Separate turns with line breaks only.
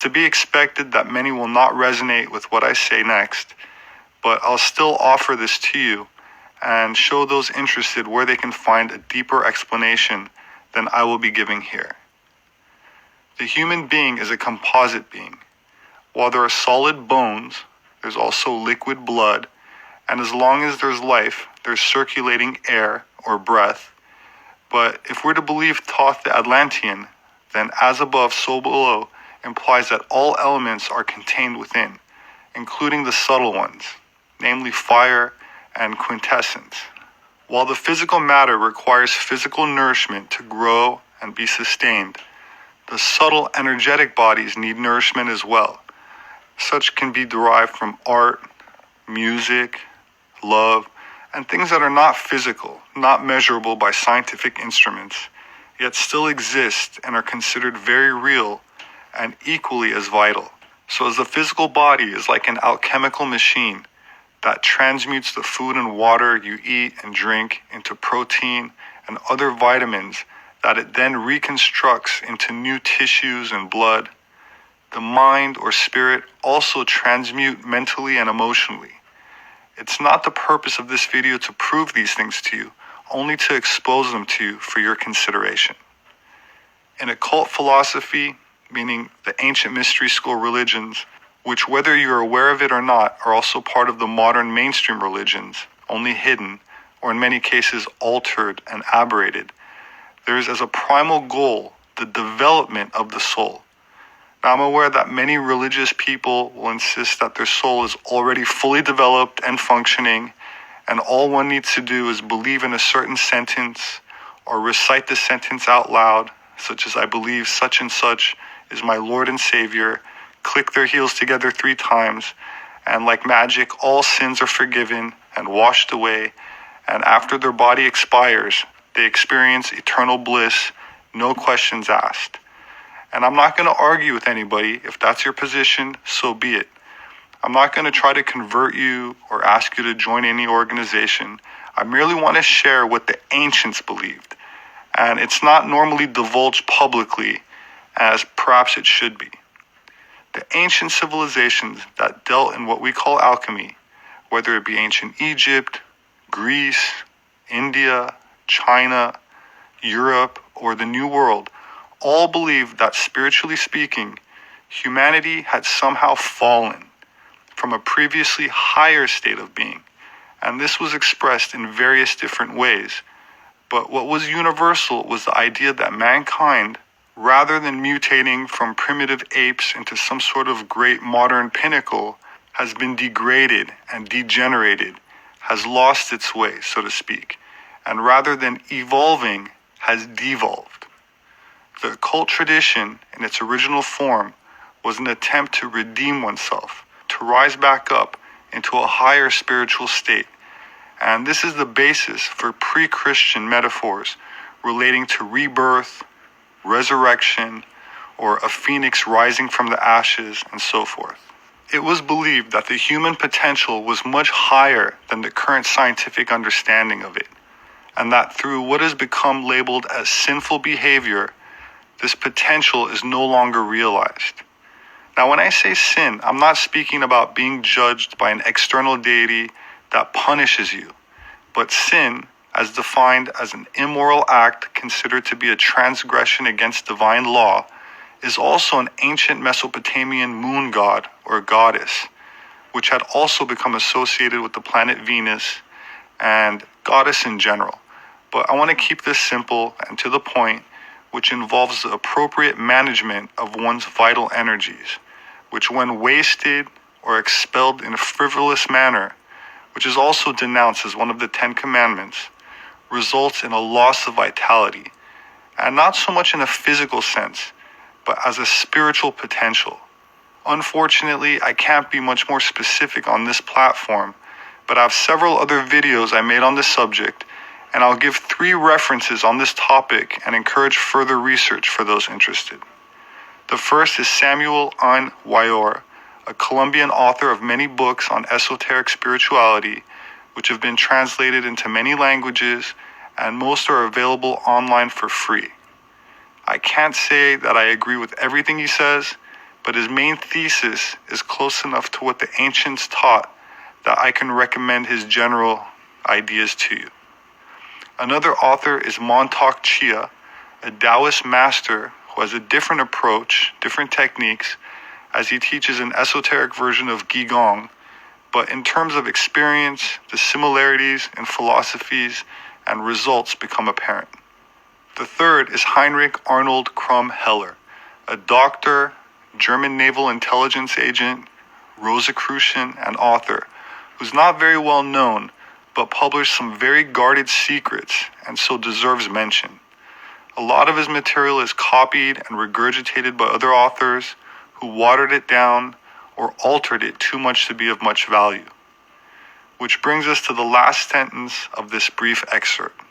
to be expected that many will not resonate with what I say next, but I'll still offer this to you and show those interested where they can find a deeper explanation than I will be giving here. The human being is a composite being. While there are solid bones, there's also liquid blood, and as long as there's life, there's circulating air or breath. But if we're to believe Thoth the Atlantean, then as above, so below implies that all elements are contained within, including the subtle ones, namely fire and quintessence. While the physical matter requires physical nourishment to grow and be sustained, the subtle energetic bodies need nourishment as well. Such can be derived from art, music, love, and things that are not physical, not measurable by scientific instruments, yet still exist and are considered very real and equally as vital. So as the physical body is like an alchemical machine that transmutes the food and water you eat and drink into protein and other vitamins that it then reconstructs into new tissues and blood, the mind or spirit also transmute mentally and emotionally. It's not the purpose of this video to prove these things to you, only to expose them to you for your consideration. In occult philosophy, meaning the ancient mystery school religions, which whether you're aware of it or not, are also part of the modern mainstream religions, only hidden, or in many cases altered and aberrated, there is as a primal goal the development of the soul. Now, I'm aware that many religious people will insist that their soul is already fully developed and functioning, and all one needs to do is believe in a certain sentence or recite the sentence out loud, such as I believe such and such is my Lord and Savior, click their heels together 3 times, and like magic, all sins are forgiven and washed away, and after their body expires, they experience eternal bliss, no questions asked. And I'm not going to argue with anybody. If that's your position, so be it. I'm not going to try to convert you or ask you to join any organization. I merely want to share what the ancients believed. And it's not normally divulged publicly as perhaps it should be. The ancient civilizations that dealt in what we call alchemy, whether it be ancient Egypt, Greece, India, China, Europe, or the New World, all believed that spiritually speaking, humanity had somehow fallen from a previously higher state of being. And this was expressed in various different ways. But what was universal was the idea that mankind, rather than mutating from primitive apes into some sort of great modern pinnacle, has been degraded and degenerated, has lost its way, so to speak, and rather than evolving, has devolved. The occult tradition, in its original form, was an attempt to redeem oneself, to rise back up into a higher spiritual state. And this is the basis for pre-Christian metaphors relating to rebirth, resurrection, or a phoenix rising from the ashes, and so forth. It was believed that the human potential was much higher than the current scientific understanding of it, and that through what has become labeled as sinful behavior, this potential is no longer realized. Now, when I say sin, I'm not speaking about being judged by an external deity that punishes you, but sin, as defined as an immoral act considered to be a transgression against divine law, is also an ancient Mesopotamian moon god or goddess, which had also become associated with the planet Venus and goddess in general. But I want to keep this simple and to the point, which involves the appropriate management of one's vital energies, which when wasted or expelled in a frivolous manner, which is also denounced as one of the 10 Commandments, results in a loss of vitality, and not so much in a physical sense, but as a spiritual potential. Unfortunately, I can't be much more specific on this platform, but I have several other videos I made on this subject, and I'll give 3 references on this topic and encourage further research for those interested. The first is Samuel Aun Weor, a Colombian author of many books on esoteric spirituality, which have been translated into many languages, and most are available online for free. I can't say that I agree with everything he says, but his main thesis is close enough to what the ancients taught that I can recommend his general ideas to you. Another author is Montauk Chia, a Taoist master who has a different approach, different techniques, as he teaches an esoteric version of Qigong, but in terms of experience, the similarities in philosophies and results become apparent. The third is Heinrich Arnold Krumm Heller, a doctor, German naval intelligence agent, Rosicrucian, and author, who's not very well known, but published some very guarded secrets, and so deserves mention. A lot of his material is copied and regurgitated by other authors who watered it down or altered it too much to be of much value. Which brings us to the last sentence of this brief excerpt.